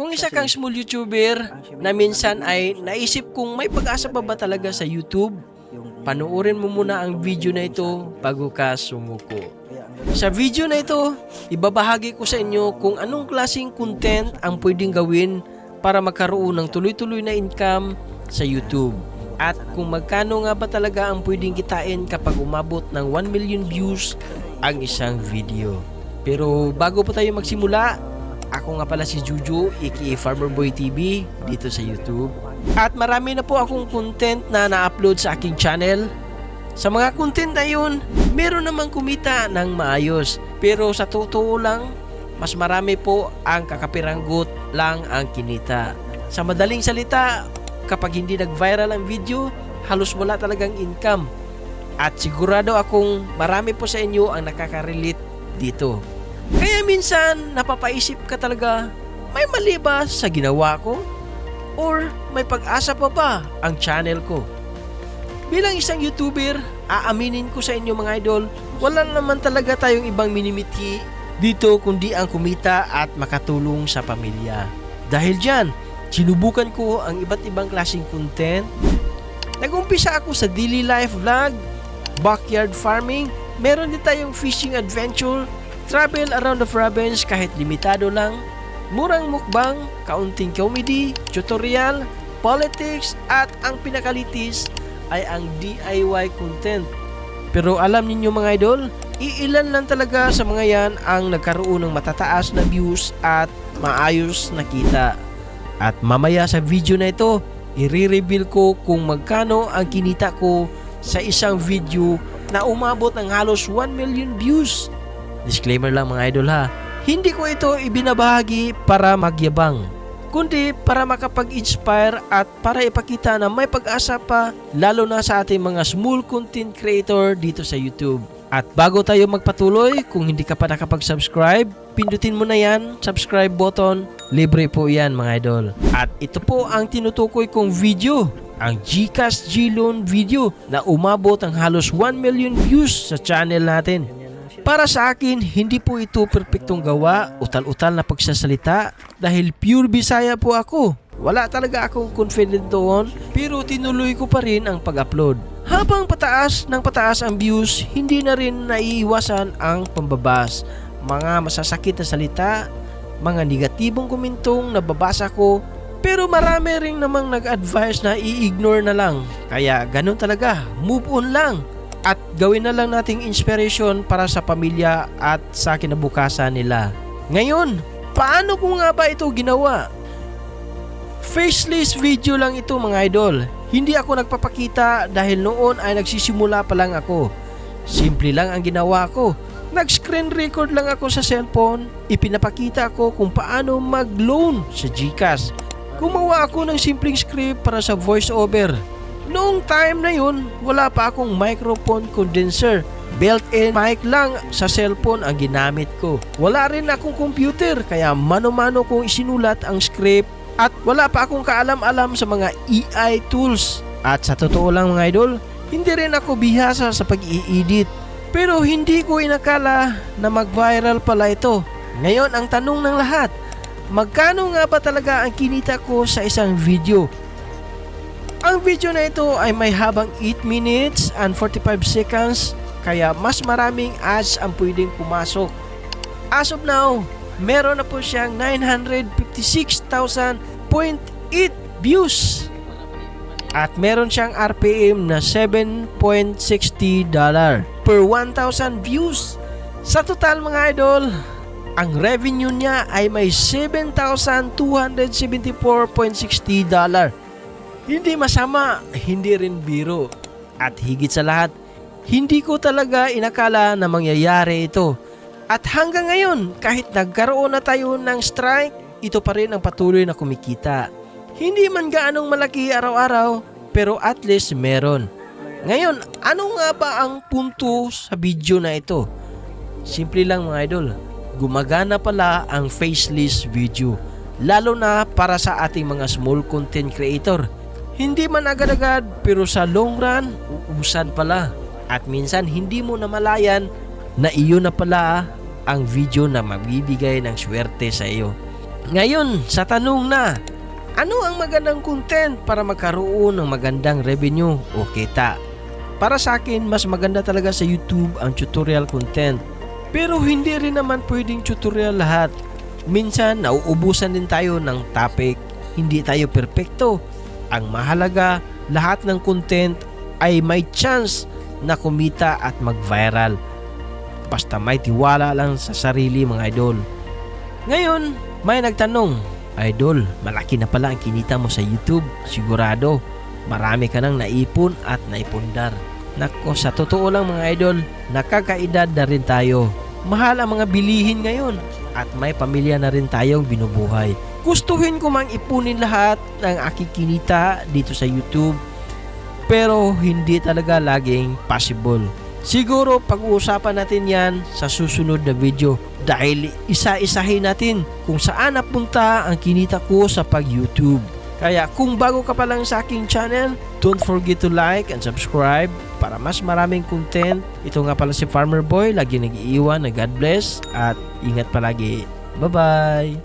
Kung isa kang small YouTuber na minsan ay naisip kung may pag-asa pa ba talaga sa YouTube, panoorin mo muna ang video na ito bago ka sumuko. Sa video na ito, ibabahagi ko sa inyo kung anong klaseng content ang pwedeng gawin para magkaroon ng tuloy-tuloy na income sa YouTube. At kung magkano nga ba talaga ang pwedeng kitain kapag umabot ng 1 million views ang isang video. Pero bago pa tayo magsimula, ako nga pala si Juju, aka Farmer Boy TV dito sa YouTube. At marami na po akong content na na-upload sa aking channel. Sa mga content na yun, meron namang kumita ng maayos. Pero sa totoo lang, mas marami po ang kakapiranggot lang ang kinita. Sa madaling salita, kapag hindi nag-viral ang video, halos wala talagang income. At sigurado akong marami po sa inyo ang nakaka-relate dito. Kaya minsan napapaisip ka talaga, may mali ba sa ginawa ko? Or may pag-asa pa ba ang channel ko? Bilang isang YouTuber, aaminin ko sa inyo mga idol, wala naman talaga tayong ibang minimiti dito kundi ang kumita at makatulong sa pamilya. Dahil dyan, sinubukan ko ang iba't ibang klaseng content. Nag-umpisa ako sa daily life vlog, backyard farming, meron din tayong fishing adventure, travel around the province kahit limitado lang, murang mukbang, kaunting comedy, tutorial, politics, at ang pinakalitis ay ang DIY content. Pero alam niyo mga idol, iilan lang talaga sa mga yan ang nagkaroon ng matataas na views at maayos na kita. At mamaya sa video na ito, i-reveal ko kung magkano ang kinita ko sa isang video na umabot ng halos 1 million views. Disclaimer lang mga idol ha, hindi ko ito ibinabahagi para magyabang, kundi para makapag-inspire at para ipakita na may pag-asa pa, lalo na sa ating mga small content creator dito sa YouTube. At bago tayo magpatuloy, kung hindi ka pa nakapag-subscribe, pindutin mo na yan, subscribe button, libre po yan mga idol. At ito po ang tinutukoy kong video, ang GCash G-Loan video na umabot ng halos 1 million views sa channel natin. Para sa akin, hindi po ito perpektong gawa, utal-utal na pagsasalita dahil pure Bisaya po ako. Wala talaga akong confident doon, pero tinuloy ko pa rin ang pag-upload. Habang pataas ng pataas ang views, hindi na rin naiiwasan ang pambabas. Mga masasakit na salita, mga negatibong komentong nababasa ko, pero marami rin namang nag-advise na i-ignore na lang. Kaya ganun talaga, move on lang. At gawin na lang nating inspiration para sa pamilya at sa kinabukasan nila. Ngayon, paano ko nga ba ito ginawa? Faceless video lang ito mga idol. Hindi ako nagpapakita dahil noon ay nagsisimula pa lang ako. Simple lang ang ginawa ko. Nag-screen record lang ako sa cellphone. Ipinapakita ko kung paano mag-loan sa GCash. Gumawa ako ng simpleng script para sa voiceover. Noong time na yun, wala pa akong microphone condenser. Built-in mic lang sa cellphone ang ginamit ko. Wala rin akong computer kaya mano-mano kong isinulat ang script at wala pa akong kaalam-alam sa mga AI tools. At sa totoo lang mga idol, hindi rin ako bihasa sa pag-i-edit. Pero hindi ko inakala na mag-viral pala ito. Ngayon ang tanong ng lahat, magkano nga ba talaga ang kinita ko sa isang video? Ang video na ito ay may habang 8 minutes and 45 seconds kaya mas maraming ads ang pwedeng pumasok. As of now, meron na po siyang 956,000.8 views at meron siyang RPM na $7.60 per 1,000 views. Sa total mga idol, ang revenue niya ay may $7,274.60. Hindi masama, hindi rin biro. At higit sa lahat, hindi ko talaga inakala na mangyayari ito. At hanggang ngayon, kahit nagkaroon na tayo ng strike, ito pa rin ang patuloy na kumikita. Hindi man gaanong malaki araw-araw, pero at least meron. Ngayon, ano nga ba ang punto sa video na ito? Simple lang mga idol, gumagana pala ang faceless video. Lalo na para sa ating mga small content creator. Hindi man agad-agad pero sa long run, uusan pala. At minsan hindi mo namalayan na iyon na pala ang video na magbibigay ng swerte sa iyo. Ngayon, sa tanong na, ano ang magandang content para magkaroon ng magandang revenue o kita? Para sa akin, mas maganda talaga sa YouTube ang tutorial content. Pero hindi rin naman pwedeng tutorial lahat. Minsan, nauubusan din tayo ng topic. Hindi tayo perpekto. Ang mahalaga, lahat ng content ay may chance na kumita at mag-viral. Basta may tiwala lang sa sarili, mga idol. Ngayon, may nagtanong, Idol, malaki na pala ang kinita mo sa YouTube. Sigurado, marami ka nang naipon at naipundar. Nako, sa totoo lang mga idol, nakakaedad na rin tayo. Mahal ang mga bilihin ngayon at may pamilya na rin tayong binubuhay. Gustuhin ko mang ipunin lahat ng aking kinita dito sa YouTube, pero hindi talaga laging possible. Siguro pag-uusapan natin yan sa susunod na video dahil isa-isahin natin kung saan napunta ang kinita ko sa pag-YouTube. Kaya kung bago ka pa lang sa aking channel, don't forget to like and subscribe para mas maraming content. Ito nga pala si Farmer Boy, lagi nag-iiwan na God bless at ingat palagi. Bye-bye!